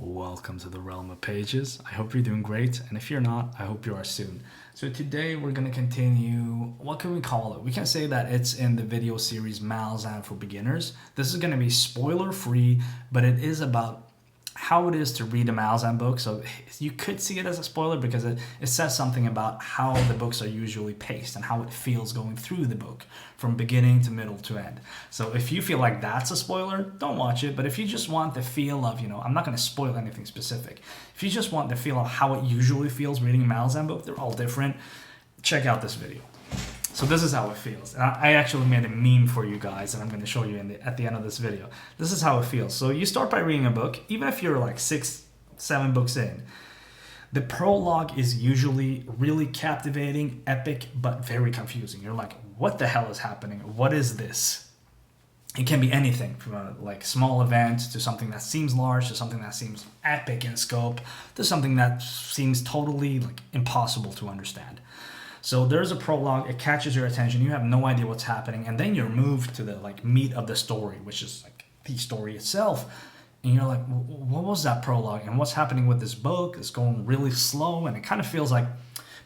Welcome to the realm of pages. I hope you're doing great, and if you're not, I hope you are soon. So today we're going to continue, what can we call it? We can say that it's in the video series Malazan for beginners. This is going to be spoiler free, but it is about how it is to read a Malazan book. So you could see it as a spoiler because it says something about how the books are usually paced and how it feels going through the book from beginning to middle to end. So if you feel like that's a spoiler, don't watch it. But if you just want the feel of, I'm not going to spoil anything specific. If you just want the feel of how it usually feels reading a Malazan book, they're all different, check out this video. So this is how it feels. And I actually made a meme for you guys that I'm going to show you at the end of this video. This is how it feels. So you start by reading a book, even if you're like 6-7 books in. The prologue is usually really captivating, epic, but very confusing. You're like, what the hell is happening? What is this? It can be anything from a like small event to something that seems large to something that seems epic in scope to something that seems totally like impossible to understand. So there's a prologue, it catches your attention, you have no idea what's happening, and then you're moved to the like meat of the story, which is like the story itself. And you're like, what was that prologue? And what's happening with this book? It's going really slow, and it kind of feels like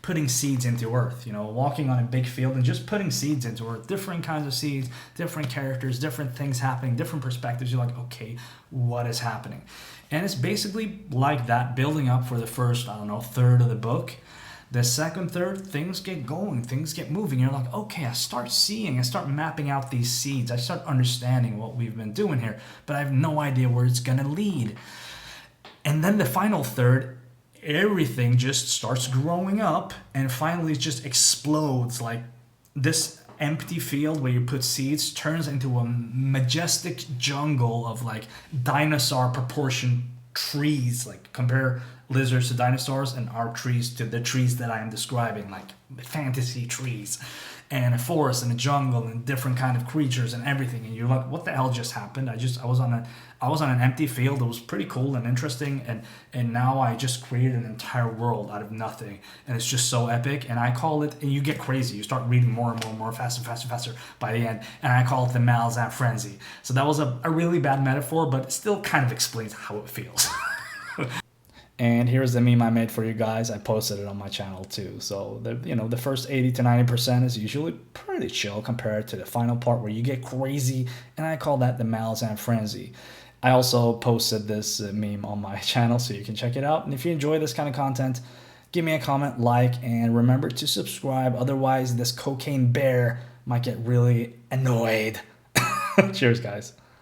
putting seeds into earth, walking on a big field and just putting seeds into earth, different kinds of seeds, different characters, different things happening, different perspectives. You're like, okay, what is happening? And it's basically like that, building up for the first, third of the book. The second, third, things get going, things get moving. You're like, okay, I start mapping out these seeds. I start understanding what we've been doing here, but I have no idea where it's going to lead. And then the final third, everything just starts growing up and finally it just explodes. Like this empty field where you put seeds turns into a majestic jungle of like dinosaur proportion trees. Like compare lizards to dinosaurs and our trees to the trees that I am describing, like fantasy trees, and a forest and a jungle and different kind of creatures and everything. And you're like, what the hell just happened? I was on an empty field. It was pretty cool and interesting, and now I just created an entire world out of nothing, and it's just so epic. And I call it, and you get crazy. You start reading more and more, faster by the end, and I call it the Malazan frenzy. So that was a really bad metaphor, but it still kind of explains how it feels. And here's the meme I made for you guys. I posted it on my channel too. So the first 80 to 90% is usually pretty chill compared to the final part where you get crazy, and I call that the Malazan frenzy. I also posted this meme on my channel, so you can check it out. And if you enjoy this kind of content, give me a comment, like, and remember to subscribe. Otherwise, this cocaine bear might get really annoyed. Cheers, guys.